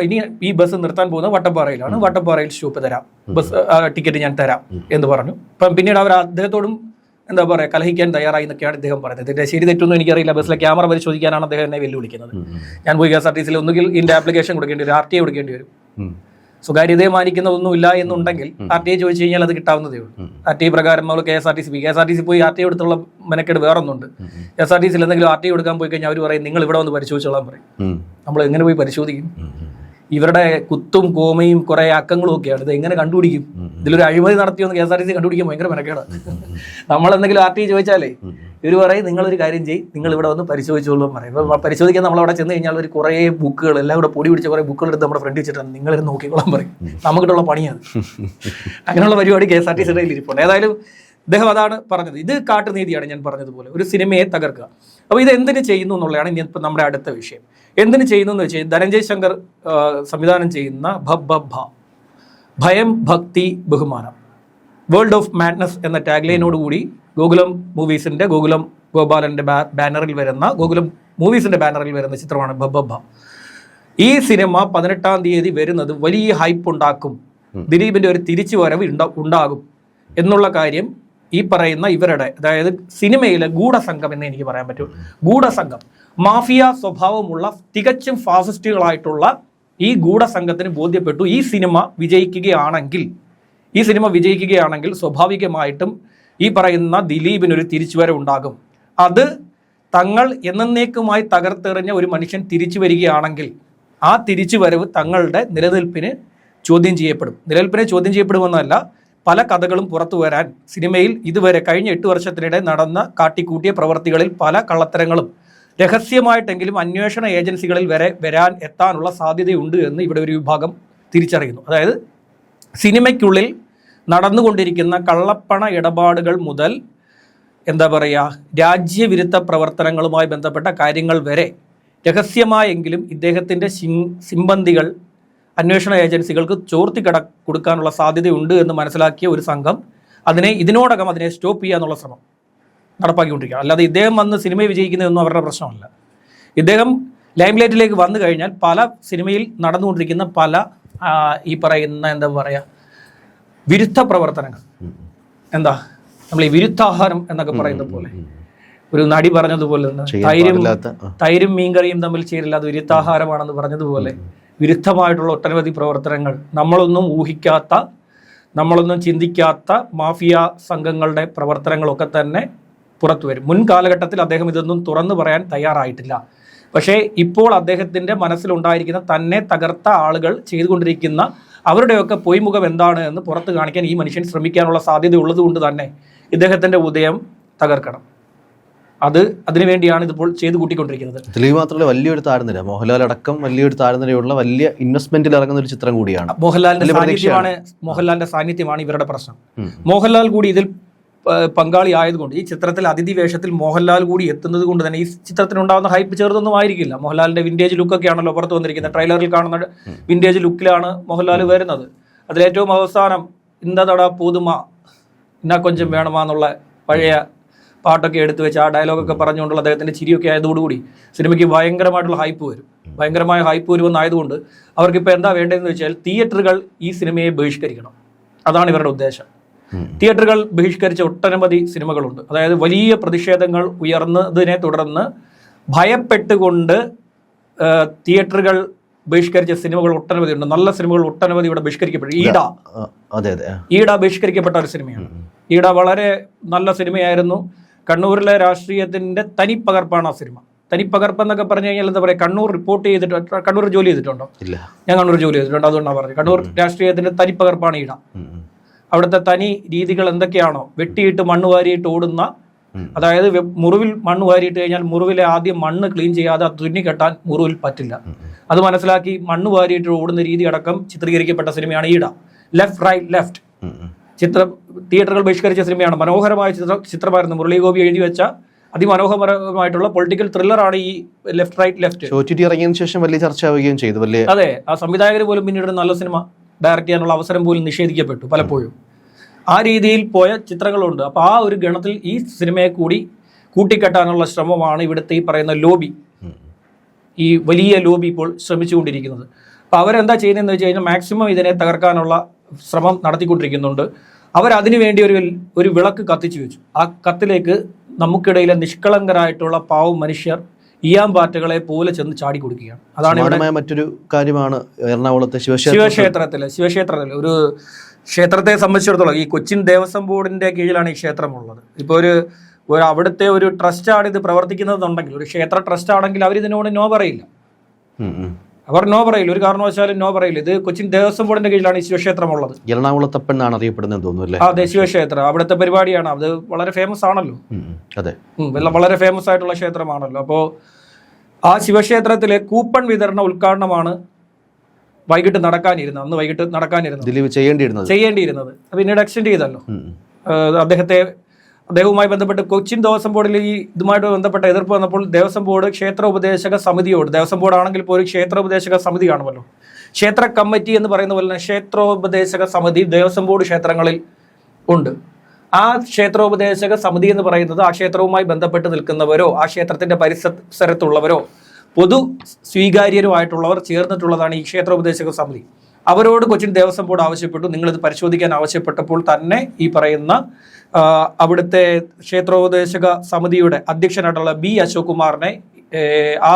ഇനി ഈ ബസ് നിർത്താൻ പോകുന്നത് വട്ടപ്പാറയിലാണ്, വട്ടപ്പാറയിൽ സ്റ്റോപ്പ് തരാം, ബസ് ടിക്കറ്റ് ഞാൻ തരാം എന്ന് പറഞ്ഞു. അപ്പം പിന്നീട് അവർ അദ്ദേഹത്തോടും എന്താ പറയുക, കലഹിക്കാൻ തയ്യാറായി എന്നൊക്കെയാണ് ഇദ്ദേഹം പറയുന്നത്. ഇതിന്റെ ശരി തെറ്റൊന്നും എനിക്കറിയില്ല. ബസ്സിലെ ക്യാമറ പരിശോധിക്കാനാണ് അദ്ദേഹം എന്നെ വെല്ലുവിളിക്കുന്നത്. ഞാൻ പോയി KSRTCയിൽ ഒന്നുകിൽ ഇതിന്റെ ആപ്ലിക്കേഷൻ കൊടുക്കേണ്ടി വരും, RTA കൊടുക്കേണ്ടി വരും. സ്വകാര്യതയെ മാനിക്കുന്നതൊന്നുമില്ല എന്നുണ്ടെങ്കിൽ RTA ചോദിച്ചു കഴിഞ്ഞാൽ അത് കിട്ടാവുന്നതേ ഉള്ളൂ. RTA പ്രകാരം നമ്മൾ KSRTC പോയി RTA എടുത്തുള്ള മെനക്കേട് വേറൊന്നുണ്ട്. KSRTCയിൽ എന്തെങ്കിലും RTA കൊടുക്കാൻ പോയി കഴിഞ്ഞാൽ അവർ പറയും നിങ്ങൾ ഇവിടെ വന്ന് പരിശോധിച്ചോളാൻ പറയും. നമ്മൾ എങ്ങനെ പോയി പരിശോധിക്കും? ഇവരുടെ കുത്തും കോമയും കുറെ അക്കങ്ങളും ഒക്കെയാണ്. ഇത് എങ്ങനെ കണ്ടുപിടിക്കും? ഇതിലൊരു അഴിമതി നടത്തിയൊന്ന് KSRTC കണ്ടുപിടിക്കാൻ ഭയങ്കര മെനക്കേടാണ്. നമ്മൾ എന്തെങ്കിലും RTA ചോദിച്ചാലേ ഇവർ പറയും നിങ്ങളൊരു കാര്യം ചെയ്യും, നിങ്ങൾ ഇവിടെ വന്ന് പരിശോധിച്ചോളൂ പറയും. ഇപ്പം പരിശോധിക്കാൻ നമ്മളവിടെ ചെന്ന് കഴിഞ്ഞാൽ ഒരു കുറേ ബുക്കുകൾ എല്ലാം കൂടെ പൊടി പിടിച്ച കുറേ ബുക്കുകൾ എടുത്ത് നമ്മുടെ ഫ്രണ്ട് വെച്ചിട്ടാണ് നിങ്ങളിത് നോക്കിക്കോളാൻ പറയും. നമുക്കിട്ടുള്ള പണിയാണ്. അങ്ങനെയുള്ള പരിപാടി KSRTCയുടെ ഇരിപ്പുണ്ട്. ഏതായാലും അദ്ദേഹം അതാണ് പറഞ്ഞത്. ഇത് കാട്ടുനീതിയാണ് ഞാൻ പറഞ്ഞതുപോലെ, ഒരു സിനിമയെ തകർക്കുക. അപ്പോൾ ഇത് എന്തിനു ചെയ്യുന്നു എന്നുള്ളതാണ് ഇനി ഇപ്പം നമ്മുടെ അടുത്ത വിഷയം. എന്തിനു ചെയ്യുന്നു എന്ന് വെച്ചാൽ ധനഞ്ജയ് ശങ്കർ സംവിധാനം ചെയ്യുന്ന ഭയം ഭക്തി ബഹുമാനം, വേൾഡ് ഓഫ് മാഡ്നസ് എന്ന ടാഗ്ലൈനോട് കൂടി ഗോകുലം മൂവീസിന്റെ, ഗോകുലം ഗോപാലന്റെ ബാനറിൽ വരുന്ന, ഗോകുലം മൂവീസിന്റെ ബാനറിൽ വരുന്ന ചിത്രമാണ് ഭബ്ബബ്ബ. ഈ സിനിമ 18-ാം തീയതി വരുന്നത് വലിയ ഹൈപ്പ് ഉണ്ടാക്കും, ദിലീപിന്റെ ഒരു തിരിച്ചുവരവ് ഉണ്ടാകും എന്നുള്ള കാര്യം ഈ പറയുന്ന ഇവരുടെ, അതായത് സിനിമയിലെ ഗൂഢസംഘം എന്ന് എനിക്ക് പറയാൻ പറ്റും. ഗൂഢസംഘം, മാഫിയ സ്വഭാവമുള്ള തികച്ചും ഫാസിസ്റ്റുകളായിട്ടുള്ള ഈ ഗൂഢസംഘത്തിന് ബോധ്യപ്പെട്ടു ഈ സിനിമ വിജയിക്കുകയാണെങ്കിൽ സ്വാഭാവികമായിട്ടും ഈ പറയുന്ന ദിലീപിനൊരു തിരിച്ചുവരവ് ഉണ്ടാകും. അത് തങ്ങൾ എന്നേക്കുമായി തകർത്തെറിഞ്ഞ ഒരു മനുഷ്യൻ തിരിച്ചു വരികയാണെങ്കിൽ ആ തിരിച്ചുവരവ് തങ്ങളുടെ നിലനിൽപ്പിനെ ചോദ്യം ചെയ്യപ്പെടുമെന്നല്ല, പല കഥകളും പുറത്തു വരാൻ സിനിമയിൽ ഇതുവരെ കഴിഞ്ഞ 8 വർഷത്തിനിടെ നടന്ന കാട്ടിക്കൂട്ടിയ പ്രവർത്തികളിൽ പല കള്ളത്തരങ്ങളും രഹസ്യമായിട്ടെങ്കിലും അന്വേഷണ ഏജൻസികളിൽ വരെ എത്താനുള്ള സാധ്യതയുണ്ട് എന്ന് ഇവിടെ ഒരു വിഭാഗം തിരിച്ചറിയുന്നു. അതായത് സിനിമയ്ക്കുള്ളിൽ നടന്നുകൊണ്ടിരിക്കുന്ന കള്ളപ്പണ ഇടപാടുകൾ മുതൽ എന്താ പറയുക, രാജ്യവിരുദ്ധ പ്രവർത്തനങ്ങളുമായി ബന്ധപ്പെട്ട കാര്യങ്ങൾ വരെ രഹസ്യമായെങ്കിലും ഇദ്ദേഹത്തിൻ്റെ സിംബന്ധികൾ അന്വേഷണ ഏജൻസികൾക്ക് കൊടുക്കാനുള്ള സാധ്യതയുണ്ട് എന്ന് മനസ്സിലാക്കിയ ഒരു സംഘം ഇതിനോടകം അതിനെ സ്റ്റോപ്പ് ചെയ്യാനുള്ള ശ്രമം നടപ്പാക്കിക്കൊണ്ടിരിക്കുക. അല്ലാതെ ഇദ്ദേഹം വന്ന് സിനിമ വിജയിക്കുന്നതൊന്നും അവരുടെ പ്രശ്നമല്ല. ഇദ്ദേഹം ലൈംലൈറ്റിലേക്ക് വന്നു കഴിഞ്ഞാൽ പല സിനിമയിൽ നടന്നുകൊണ്ടിരിക്കുന്ന പല ഈ പറയുന്ന എന്താ പറയുക വിരുദ്ധ പ്രവർത്തനങ്ങൾ, നമ്മൾ ഈ വിരുദ്ധാഹാരം എന്നൊക്കെ പറയുന്ന പോലെ, ഒരു നടി പറഞ്ഞതുപോലെ തൈരും മീൻകറിയും തമ്മിൽ ചേരില്ല, അത് വിരുദ്ധാഹാരമാണെന്ന് പറഞ്ഞതുപോലെ വിരുദ്ധമായിട്ടുള്ള ഒട്ടനവധി പ്രവർത്തനങ്ങൾ, നമ്മളൊന്നും ഊഹിക്കാത്ത, നമ്മളൊന്നും ചിന്തിക്കാത്ത മാഫിയ സംഘങ്ങളുടെ പ്രവർത്തനങ്ങളൊക്കെ തന്നെ പുറത്തു വരും. മുൻ കാലഘട്ടത്തിൽ അദ്ദേഹം ഇതൊന്നും തുറന്നു പറയാൻ തയ്യാറായിട്ടില്ല. പക്ഷേ ഇപ്പോൾ അദ്ദേഹത്തിൻ്റെ മനസ്സിലുണ്ടായിരിക്കുന്ന തന്നെ തകർത്ത ആളുകൾ ചെയ്തുകൊണ്ടിരിക്കുന്ന അവരുടെയൊക്കെ പൊയ്മുഖം എന്താണ് എന്ന് പുറത്ത് കാണിക്കാൻ ഈ മനുഷ്യൻ ശ്രമിക്കാനുള്ള സാധ്യത ഉള്ളതുകൊണ്ട് തന്നെ ഇദ്ദേഹത്തിൻ്റെ ഉദയം തകർക്കണം. അതിനുവേണ്ടിയാണ് ഇതിപ്പോൾ ചെയ്തു കൂട്ടിക്കൊണ്ടിരിക്കുന്നത്. ദിലീപ് മാത്രമല്ല, വലിയൊരു താരനിര, മോഹൻലാൽ അടക്കം വലിയൊരു താരനിരയുള്ള വലിയ ഇൻവെസ്റ്റ്മെന്റിൽ ഇറങ്ങുന്ന ഒരു ചിത്രം കൂടിയാണ്. മോഹൻലാലിന്റെ സാന്നിധ്യമാണ് ഇവരുടെ പ്രശ്നം. മോഹൻലാൽ കൂടി ഇതിൽ പങ്കാളി ആയതുകൊണ്ട്, ഈ ചിത്രത്തിൽ അതിഥി വേഷത്തിൽ മോഹൻലാൽ കൂടി എത്തുന്നത് കൊണ്ട് തന്നെ ഈ ചിത്രത്തിനുണ്ടാകുന്ന ഹൈപ്പ് ചെറുതൊന്നും ആയിരിക്കില്ല. മോഹൻലാലിന്റെ വിന്റേജ് ലുക്കൊക്കെയാണല്ലോ പുറത്ത് വന്നിരിക്കുന്നത്. ട്രെയിലറിൽ കാണുന്ന വിന്റേജ് ലുക്കിലാണ് മോഹൻലാൽ വരുന്നത്. അതിലേറ്റവും അവസാനം ഇന്നതട പൂതുമ ഇന്ന കൊഞ്ചം വേണമാന്നുള്ള പഴയ പാട്ടൊക്കെ എടുത്തു വെച്ച് ആ ഡയലോഗൊക്കെ പറഞ്ഞുകൊണ്ടുള്ള അദ്ദേഹത്തിൻ്റെ ചിരിയൊക്കെ ആയതോടുകൂടി സിനിമയ്ക്ക് ഭയങ്കരമായിട്ടുള്ള ഹൈപ്പ് വരും. ഭയങ്കരമായ ഹൈപ്പ് വരുമെന്നായതുകൊണ്ട് അവർക്കിപ്പോൾ എന്താ വേണ്ടതെന്ന് വെച്ചാൽ തിയേറ്ററുകൾ ഈ സിനിമയെ ബഹിഷ്കരിക്കണം. അതാണ് ഇവരുടെ ഉദ്ദേശം. തിയേറ്ററുകൾ ബഹിഷ്കരിച്ച ഒട്ടനവധി സിനിമകളുണ്ട്. അതായത് വലിയ പ്രതിഷേധങ്ങൾ ഉയർന്നതിനെ തുടർന്ന് ഭയപ്പെട്ടുകൊണ്ട് തിയേറ്ററുകൾ ബഹിഷ്കരിച്ച സിനിമകൾ ഒട്ടനവധി ഉണ്ട്. നല്ല സിനിമകൾ ഒട്ടനവധി ഇവിടെ ബഹിഷ്കരിക്കപ്പെട്ടു. ഈട ബഹിഷ്കരിക്കപ്പെട്ട ഒരു സിനിമയാണ്. ഈട വളരെ നല്ല സിനിമയായിരുന്നു. കണ്ണൂരിലെ രാഷ്ട്രീയത്തിന്റെ തനിപ്പകർപ്പാണ് ആ സിനിമ. തനിപ്പകർപ്പ് എന്നൊക്കെ പറഞ്ഞു കഴിഞ്ഞാൽ എന്താ പറയുക, കണ്ണൂർ റിപ്പോർട്ട് ചെയ്തിട്ട്, കണ്ണൂർ ജോലി ചെയ്തിട്ടുണ്ടോ? ഞാൻ കണ്ണൂർ ജോലി ചെയ്തിട്ടുണ്ട്, അതുകൊണ്ടാണ് പറഞ്ഞത്. കണ്ണൂർ രാഷ്ട്രീയത്തിന്റെ തനിപ്പകർപ്പാണ് ഈട. അവിടുത്തെ തനി രീതികൾ എന്തൊക്കെയാണോ, വെട്ടിയിട്ട് മണ്ണ് വാരിയിട്ട് ഓടുന്ന അതായത് മുറിവിൽ മണ്ണ് വാരിയിട്ട് കഴിഞ്ഞാൽ മുറിവിലെ ആദ്യം മണ്ണ് ക്ലീൻ ചെയ്യാതെ അത് തുന്നിക്കെട്ടാൻ മുറിവിൽ പറ്റില്ല. അത് മനസ്സിലാക്കി മണ്ണ് വാരിയിട്ട് ഓടുന്ന രീതി അടക്കം ചിത്രീകരിക്കപ്പെട്ട സിനിമയാണ് ഈട. ലെഫ്റ്റ് റൈറ്റ് ലെഫ്റ്റ് ചിത്രം തിയേറ്ററുകൾ ബഹിഷ്കരിച്ച സിനിമയാണ്. മനോഹരമായ ചിത്രമായിരുന്നു. മുരളി ഗോപി എഴുതി വെച്ച അതിമനോഹരമായിട്ടുള്ള പൊളിറ്റിക്കൽ ത്രില്ലറാണ് ഈ ലെഫ്റ്റ് റൈറ്റ് ലെഫ്റ്റ്. ഇറങ്ങിയതിനു ശേഷം വലിയ ചർച്ചയാവുകയും ചെയ്തു. അതെ, ആ സംവിധായകർ പോലും പിന്നീട് നല്ല സിനിമ ഡയറക്റ്റ് ചെയ്യാനുള്ള അവസരം പോലും നിഷേധിക്കപ്പെട്ടു പലപ്പോഴും. ആ രീതിയിൽ പോയ ചിത്രങ്ങളുണ്ട്. അപ്പോൾ ആ ഒരു ഗണത്തിൽ ഈ സിനിമയെ കൂടി കൂട്ടിക്കെട്ടാനുള്ള ശ്രമമാണ് ഇവിടുത്തെ ഈ പറയുന്ന ലോബി, ഈ വലിയ ലോബി ഇപ്പോൾ ശ്രമിച്ചുകൊണ്ടിരിക്കുന്നത്. അപ്പോൾ അവരെന്താ ചെയ്യുന്നതെന്ന് വെച്ച് കഴിഞ്ഞാൽ മാക്സിമം ഇതിനെ തകർക്കാനുള്ള ശ്രമം നടത്തിക്കൊണ്ടിരിക്കുന്നുണ്ട്. അവരതിനു വേണ്ടി ഒരു വിളക്ക് കത്തിച്ചു വെച്ചു. ആ കത്തിലേക്ക് നമുക്കിടയിലെ നിഷ്കളങ്കരായിട്ടുള്ള പാവം മനുഷ്യർ ഈയാമ്പാറ്റകളെ പോലെ ചെന്ന് ചാടി കൊടുക്കുകയാണ്. അതാണ് ഇവിടെ മറ്റൊരു കാര്യമാണ് എറണാകുളത്തെ ശിവക്ഷേത്രത്തിലെ ഒരു ക്ഷേത്രത്തെ സംബന്ധിച്ചിടത്തോളം ഈ കൊച്ചിൻ ദേവസ്വം ബോർഡിന്റെ കീഴിലാണ് ഈ ക്ഷേത്രമുള്ളത്. ഇപ്പോൾ ഒരു അവിടുത്തെ ഒരു ട്രസ്റ്റാണ് ഇത് പ്രവർത്തിക്കുന്നതെന്നുണ്ടെങ്കിൽ, ഒരു ക്ഷേത്ര ട്രസ്റ്റ് ആണെങ്കിൽ അവർ ഇതിനോട് നോ പറയില്ല. അവർ നോ പറയില്ല, ഒരു കാരണവശാലും നോ പറയില്ല. ഇത് കൊച്ചിൻ ദേവസ്വം ബോർഡിന്റെ കീഴിലാണ് ഈ ശിവക്ഷേത്രം ഉള്ളത്. എറണാകുളത്തപ്പൻ അറിയപ്പെടുന്നത് തോന്നുന്നു. അതെ, ശിവക്ഷേത്രം അവിടുത്തെ പരിപാടിയാണ്. അത് വളരെ ഫേമസ് ആണല്ലോ. അതെ, വളരെ ഫേമസ് ആയിട്ടുള്ള ക്ഷേത്രമാണല്ലോ. അപ്പോൾ ആ ശിവക്ഷേത്രത്തിലെ കൂപ്പൺ വിതരണ ഉദ്ഘാടനമാണ് അന്ന് വൈകിട്ട് നടക്കാനിരുന്നത്, ദിലീപ് ചെയ്യേണ്ടിയിരുന്നത്. പിന്നീട് എക്സ്റ്റെൻഡ് ചെയ്തല്ലോ. അദ്ദേഹവുമായി ബന്ധപ്പെട്ട് കൊച്ചിൻ ദേവസ്വം ബോർഡിൽ ഈ ഇതുമായിട്ട് ബന്ധപ്പെട്ട എതിർപ്പ് വന്നപ്പോൾ ദേവസ്വം ബോർഡ് ക്ഷേത്ര ഉപദേശക സമിതിയോട്, ദേവസ്വം ബോർഡ് ആണെങ്കിൽ പോലും ക്ഷേത്ര ഉപദേശക സമിതി കാണുമല്ലോ, ക്ഷേത്ര കമ്മിറ്റി എന്ന് പറയുന്ന പോലെ തന്നെ ക്ഷേത്രോപദേശക സമിതി ദേവസ്വം ബോർഡ് ക്ഷേത്രങ്ങളിൽ ഉണ്ട്. ആ ക്ഷേത്രോപദേശക സമിതി എന്ന് പറയുന്നത് ആ ക്ഷേത്രവുമായി ബന്ധപ്പെട്ട് നിൽക്കുന്നവരോ ആ ക്ഷേത്രത്തിന്റെ പരിസരത്തുള്ളവരോ പൊതു സ്വീകാര്യരുമായിട്ടുള്ളവർ ചേർന്നിട്ടുള്ളതാണ് ഈ ക്ഷേത്രോപദേശക സമിതി. അവരോട് കൊച്ചിൻ ദേവസ്വം ബോർഡ് ആവശ്യപ്പെട്ടു, നിങ്ങളിത് പരിശോധിക്കാൻ ആവശ്യപ്പെട്ടപ്പോൾ തന്നെ ഈ പറയുന്ന അവിടുത്തെ ക്ഷേത്രോപദേശക സമിതിയുടെ അധ്യക്ഷനായിട്ടുള്ള ബി അശോക് കുമാറിനെ ആ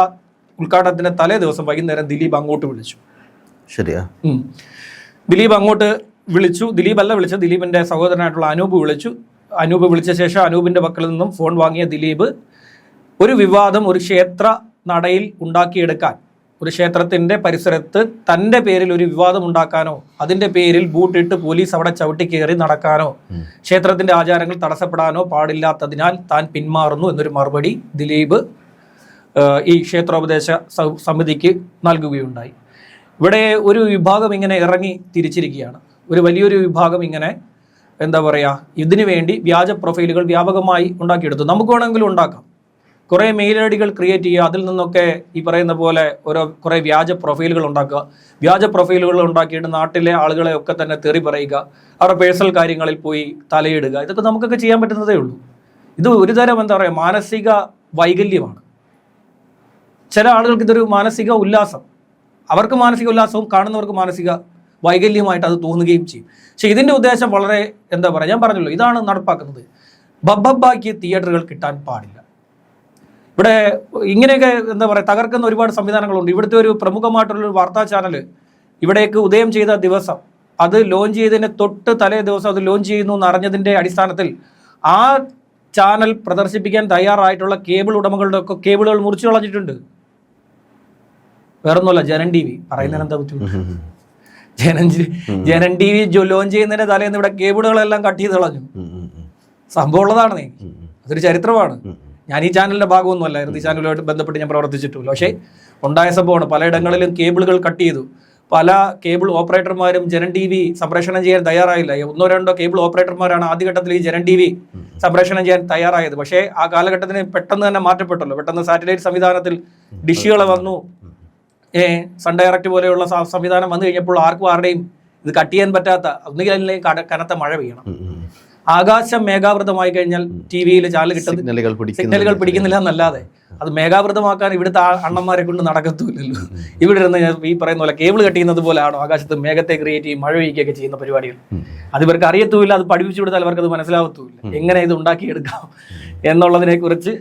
ഉദ്ഘാടനത്തിന്റെ തലേ ദിവസം വൈകുന്നേരം ദിലീപ് അങ്ങോട്ട് വിളിച്ചു. ശരിയാ, ദിലീപ് അങ്ങോട്ട് വിളിച്ചു. ദിലീപ് അല്ല വിളിച്ചത്, ദിലീപിന്റെ സഹോദരനായിട്ടുള്ള അനൂപ് വിളിച്ചു. അനൂപ് വിളിച്ച ശേഷം അനൂപിന്റെ പക്കൽ നിന്നും ഫോൺ വാങ്ങിയ ദിലീപ് ഒരു വിവാദം ഒരു ക്ഷേത്ര നടയിൽ ഉണ്ടാക്കിയെടുക്കാൻ, ഒരു ക്ഷേത്രത്തിന്റെ പരിസരത്ത് തന്റെ പേരിൽ ഒരു വിവാദം ഉണ്ടാക്കാനോ അതിന്റെ പേരിൽ ബൂട്ടിട്ട് പോലീസ് അവിടെ ചവിട്ടിക്കേറി നടക്കാനോ ക്ഷേത്രത്തിന്റെ ആചാരങ്ങൾ തടസ്സപ്പെടാനോ പാടില്ലാത്തതിനാൽ താൻ പിന്മാറുന്നു എന്നൊരു മറുപടി ദിലീപ് ഈ ക്ഷേത്രോപദേശ സമിതിക്ക് നൽകുകയുണ്ടായി. ഇവിടെ ഒരു വിഭാഗം ഇങ്ങനെ ഇറങ്ങി തിരിച്ചിരിക്കുകയാണ്. ഒരു വലിയൊരു വിഭാഗം ഇങ്ങനെ എന്താ പറയുക, ഇതിനു വേണ്ടി വ്യാജ പ്രൊഫൈലുകൾ വ്യാപകമായി ഉണ്ടാക്കിയെടുത്തു. നമുക്ക് വേണമെങ്കിലും ഉണ്ടാക്കാം. കുറേ മെയിൽ ഐ ഡികൾ ക്രിയേറ്റ് ചെയ്യുക, അതിൽ നിന്നൊക്കെ ഈ പറയുന്ന പോലെ കുറേ വ്യാജ പ്രൊഫൈലുകൾ ഉണ്ടാക്കുക. വ്യാജ പ്രൊഫൈലുകൾ ഉണ്ടാക്കിയിട്ട് നാട്ടിലെ ആളുകളെ ഒക്കെ തന്നെ തെറി പറയുക, അവരുടെ പേഴ്സണൽ കാര്യങ്ങളിൽ പോയി തലയിടുക. ഇതൊക്കെ നമുക്കൊക്കെ ചെയ്യാൻ പറ്റുന്നതേ ഉള്ളൂ. ഇത് ഒരു തരം എന്താ പറയുക, മാനസിക വൈകല്യമാണ്. ചില ആളുകൾക്ക് ഇതൊരു മാനസിക ഉല്ലാസം, അവർക്ക് മാനസിക ഉല്ലാസവും കാണുന്നവർക്ക് മാനസിക വൈകല്യമായിട്ട് അത് തോന്നുകയും ചെയ്യും. പക്ഷെ ഇതിൻ്റെ ഉദ്ദേശം വളരെ എന്താ പറയുക, ഞാൻ പറഞ്ഞല്ലോ, ഇതാണ് നടപ്പാക്കുന്നത്. ബബ്ബാക്ക് തിയേറ്ററുകൾ കിട്ടാൻ പാടില്ല. ഇവിടെ ഇങ്ങനെയൊക്കെ എന്താ പറയുക തകർക്കുന്ന ഒരുപാട് സംവിധാനങ്ങളുണ്ട്. ഇവിടുത്തെ ഒരു പ്രമുഖമായിട്ടുള്ളൊരു വാർത്താ ചാനൽ ഇവിടേക്ക് ഉദയം ചെയ്ത ദിവസം, അത് ലോഞ്ച് ചെയ്തതിന് തൊട്ട് തലേ ദിവസം അത് ലോഞ്ച് ചെയ്യുന്നു എന്നറിഞ്ഞതിൻ്റെ അടിസ്ഥാനത്തിൽ ആ ചാനൽ പ്രദർശിപ്പിക്കാൻ തയ്യാറായിട്ടുള്ള കേബിൾ ഉടമകളുടെ ഒക്കെ കേബിളുകൾ മുറിച്ചു കളഞ്ഞിട്ടുണ്ട്. വേറൊന്നുമല്ല, ജനൻ ടി വി പറയുന്നതിന് എന്താ ബുദ്ധിമുട്ട്. ജനൻ ടി വി ലോഞ്ച് ചെയ്യുന്നതിന്റെ തലേന്ന് ഇവിടെ കേബിളുകളെല്ലാം കട്ട് ചെയ്ത് കളഞ്ഞു. സംഭവം ഉള്ളതാണ്, അതൊരു ചരിത്രമാണ്. ഞാൻ ഈ ചാനലിന്റെ ഭാഗമൊന്നും അല്ലായിരുന്നു, ഈ ചാനലുമായിട്ട് ബന്ധപ്പെട്ട് ഞാൻ പ്രവർത്തിച്ചിട്ടില്ല. പക്ഷേ ഉണ്ടായ സംഭവമാണ്. പലയിടങ്ങളിലും കേബിളുകൾ കട്ട് ചെയ്തു. പല കേബിൾ ഓപ്പറേറ്റർമാരും ജനൻ ടി വി സംപ്രേഷണം ചെയ്യാൻ തയ്യാറായില്ല. 1-2 കേബിൾ ഓപ്പറേറ്റർമാരാണ് ആദ്യഘട്ടത്തിൽ ഈ ജനൻ ടി വി സംപ്രേഷണം ചെയ്യാൻ തയ്യാറായത്. പക്ഷേ ആ കാലഘട്ടത്തിന് പെട്ടെന്ന് തന്നെ മാറ്റപ്പെട്ടല്ലോ. പെട്ടെന്ന് സാറ്റലൈറ്റ് സംവിധാനത്തിൽ ഡിഷുകൾ വന്നു, സൺ ഡയറക്റ്റ് പോലെയുള്ള സംവിധാനം വന്നു കഴിഞ്ഞപ്പോൾ ആർക്കും ആരുടെയും ഇത് കട്ട് ചെയ്യാൻ പറ്റാത്ത, ഒന്നുകിൽ കനത്ത മഴ പെയ്യണം, ആകാശം മേഘാവൃതമായി കഴിഞ്ഞാൽ ടി വിയിൽ ചാനൽ കിട്ടുന്ന സിഗ്നലുകൾ പിടിക്കുന്നില്ല എന്നല്ലാതെ അത് മേഘാവൃതമാക്കാൻ ഇവിടുത്തെ അണ്ണന്മാരെ കൊണ്ട് നടക്കത്തുമില്ലല്ലോ. ഇവിടെ ഇരുന്ന് ഈ പറയുന്ന പോലെ കേബിൾ കട്ട് ചെയ്യുന്നത് പോലെയാണോ ആകാശത്ത് മേഘത്തെ ക്രിയേറ്റ് ചെയ്യും മഴ പെയ്യുകയൊക്കെ ചെയ്യുന്ന പരിപാടികൾ? അത് ഇവർക്ക് അറിയത്തുമില്ല, അത് പഠിപ്പിച്ചു കൊടുത്താൽ അവർക്ക് അത് മനസ്സിലാവത്തുമില്ല, എങ്ങനെ ഇത് ഉണ്ടാക്കിയെടുക്കാം എന്നുള്ളതിനെ കുറിച്ച്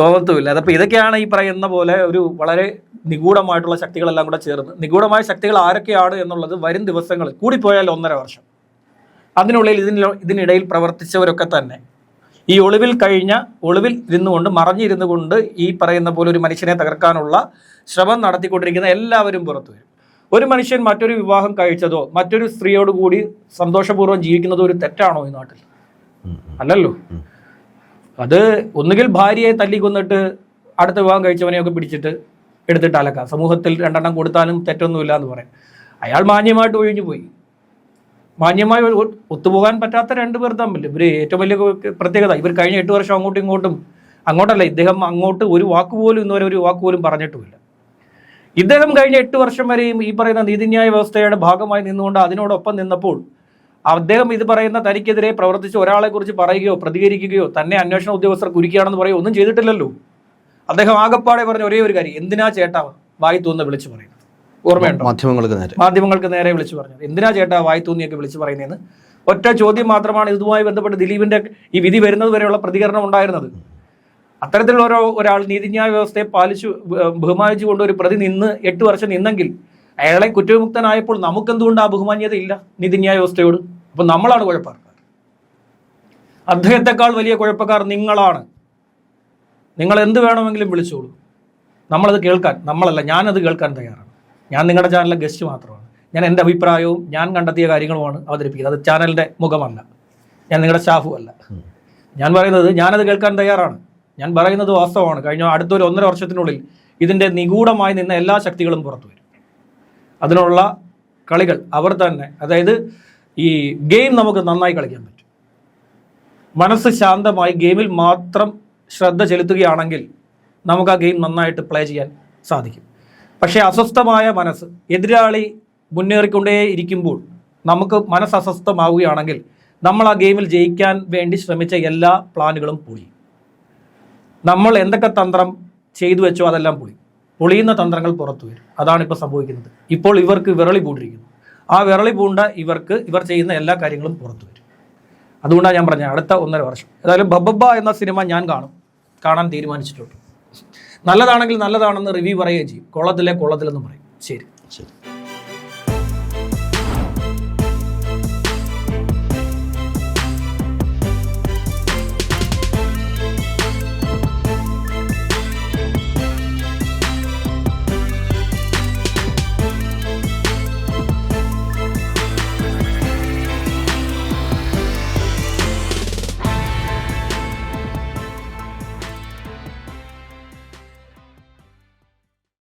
തോന്നത്തുമില്ല. അതപ്പോൾ ഇതൊക്കെയാണ് ഈ പറയുന്ന പോലെ ഒരു വളരെ നിഗൂഢമായിട്ടുള്ള ശക്തികളെല്ലാം കൂടെ ചേർന്ന്, നിഗൂഢമായ ശക്തികൾ ആരൊക്കെയാണ് എന്നുള്ളത് വരും ദിവസങ്ങളിൽ കൂടിപ്പോയാൽ 1.5 വർഷം അതിനുള്ളിൽ ഇതിനിടയിൽ പ്രവർത്തിച്ചവരൊക്കെ തന്നെ ഈ ഒളിവിൽ ഇരുന്നുകൊണ്ട് മറഞ്ഞിരുന്നു കൊണ്ട് ഈ പറയുന്ന പോലെ ഒരു മനുഷ്യനെ തകർക്കാനുള്ള ശ്രമം നടത്തിക്കൊണ്ടിരിക്കുന്ന എല്ലാവരും പുറത്തു വരും. ഒരു മനുഷ്യൻ മറ്റൊരു വിവാഹം കഴിച്ചതോ മറ്റൊരു സ്ത്രീയോട് കൂടി സന്തോഷപൂർവ്വം ജീവിക്കുന്നതോ ഒരു തെറ്റാണോ ഈ നാട്ടിൽ? അല്ലല്ലോ. അത് ഒന്നുകിൽ ഭാര്യയെ തല്ലിക്കൊന്നിട്ട് അടുത്ത വിവാഹം കഴിച്ചവനെയൊക്കെ പിടിച്ചിട്ട് എടുത്തിട്ട് അലക്കാം. സമൂഹത്തിൽ 2 കൊടുത്താലും തെറ്റൊന്നുമില്ല എന്ന് പറയാം. അയാൾ മാന്യമായിട്ട് ഒഴിഞ്ഞു പോയി. മാന്യമായി ഒത്തുപോകാൻ പറ്റാത്ത 2 പേർ തമ്മിൽ ഇവർ ഏറ്റവും വലിയ പ്രത്യേകത, ഇവർ കഴിഞ്ഞ 8 വർഷം അങ്ങോട്ടല്ല, ഇദ്ദേഹം അങ്ങോട്ട് ഒരു വാക്കുപോലും ഇന്നുവരെ ഒരു വാക്കുപോലും പറഞ്ഞിട്ടുമില്ല. ഇദ്ദേഹം കഴിഞ്ഞ 8 വർഷം വരെയും ഈ പറയുന്ന നീതിന്യായ വ്യവസ്ഥയുടെ ഭാഗമായി നിന്നുകൊണ്ട് അതിനോടൊപ്പം നിന്നപ്പോൾ അദ്ദേഹം ഇത് പറയുന്ന തനിക്കെതിരെ പ്രവർത്തിച്ച ഒരാളെ കുറിച്ച് പറയുകയോ പ്രതികരിക്കുകയോ തന്നെ അന്വേഷണ ഉദ്യോഗസ്ഥർ കുരുക്കിയാണെന്ന് പറയുകയോ ഒന്നും ചെയ്തിട്ടില്ലല്ലോ. അദ്ദേഹം ആകപ്പാടെ പറഞ്ഞ ഒരേ ഒരു കാര്യം, എന്തിനാ ചേട്ടാ വായി തോന്നുന്ന വിളിച്ചു പറയുന്നത്? ഓർമ്മയുണ്ടോ? മാധ്യമങ്ങൾക്ക് നേരെ വിളിച്ചു പറഞ്ഞത്, എന്തിനാ ചേട്ടാ വായി തോന്നിയൊക്കെ വിളിച്ചു പറയുന്നതെന്ന് ഒറ്റ ചോദ്യം മാത്രമാണ് ഇതുമായി ബന്ധപ്പെട്ട് ദിലീപിന്റെ ഈ വിധി വരുന്നത് വരെയുള്ള പ്രതികരണം ഉണ്ടായിരുന്നത്. അത്തരത്തിലുള്ള ഒരാൾ നീതിന്യായ വ്യവസ്ഥയെ ബഹുമാനിച്ചുകൊണ്ട് ഒരു പ്രതി നിന്ന് 8 വർഷം നിന്നെങ്കിൽ അയാളെ കുറ്റവിമുക്തനായപ്പോൾ നമുക്കെന്തുകൊണ്ട് ആ ബഹുമാന്യത ഇല്ല നീതിന്യായ വ്യവസ്ഥയോട്? അപ്പൊ നമ്മളാണ് കുഴപ്പക്കാർ. അദ്ദേഹത്തെക്കാൾ വലിയ കുഴപ്പക്കാർ നിങ്ങളാണ്. നിങ്ങൾ എന്ത് വേണമെങ്കിലും വിളിച്ചോളൂ, നമ്മളത് കേൾക്കാൻ, ഞാനത് കേൾക്കാൻ തയ്യാറാണ്. ഞാൻ നിങ്ങളുടെ ചാനലിലെ ഗസ്റ്റ് മാത്രമാണ്. ഞാൻ എൻ്റെ അഭിപ്രായവും ഞാൻ കണ്ടെത്തിയ കാര്യങ്ങളുമാണ് അവതരിപ്പിക്കുന്നത്. അത് ചാനലിൻ്റെ മുഖമല്ല, ഞാൻ നിങ്ങളുടെ സ്റ്റാഫും അല്ല. ഞാൻ പറയുന്നത് ഞാനത് കേൾക്കാൻ തയ്യാറാണ്. ഞാൻ പറയുന്നത് വാസ്തവമാണ്. കഴിഞ്ഞ അടുത്തൊരു 1.5 വർഷത്തിനുള്ളിൽ ഇതിൻ്റെ നിഗൂഢമായി നിന്ന എല്ലാ ശക്തികളും പുറത്തു വരും. അതിനുള്ള കളികൾ അവർ തന്നെ, അതായത് ഈ ഗെയിം നമുക്ക് നന്നായി കളിക്കാൻ പറ്റും. മനസ്സ് ശാന്തമായി ഗെയിമിൽ മാത്രം ശ്രദ്ധ ചെലുത്തുകയാണെങ്കിൽ നമുക്ക് ആ ഗെയിം നന്നായിട്ട് പ്ലേ ചെയ്യാൻ സാധിക്കും. പക്ഷേ അസ്വസ്ഥമായ മനസ്സ്, എതിരാളി മുന്നേറിക്കൊണ്ടേ ഇരിക്കുമ്പോൾ നമുക്ക് മനസ്സ് അസ്വസ്ഥമാവുകയാണെങ്കിൽ നമ്മൾ ആ ഗെയിമിൽ ജയിക്കാൻ വേണ്ടി ശ്രമിച്ച എല്ലാ പ്ലാനുകളും പൊളി. നമ്മൾ എന്തൊക്കെ തന്ത്രം ചെയ്തു വെച്ചോ അതെല്ലാം പൊളിയുന്ന തന്ത്രങ്ങൾ പുറത്തു വരും. അതാണ് ഇപ്പോൾ സംഭവിക്കുന്നത്. ഇപ്പോൾ ഇവർക്ക് വിരളി പൂണ്ടിരിക്കുന്നു. ആ വിരളി പൂണ്ട ഇവർ ചെയ്യുന്ന എല്ലാ കാര്യങ്ങളും പുറത്തു വരും. അതുകൊണ്ടാണ് ഞാൻ പറഞ്ഞത് അടുത്ത 1.5 വർഷം ഏതായാലും ബബ്ബ എന്ന സിനിമ ഞാൻ കാണാൻ തീരുമാനിച്ചിട്ടുണ്ട്. നല്ലതാണെങ്കിൽ നല്ലതാണെന്ന് റിവ്യൂ പറയുകയും ചെയ്യും, കൊള്ളത്തില്ലെന്ന് പറയും. ശരി.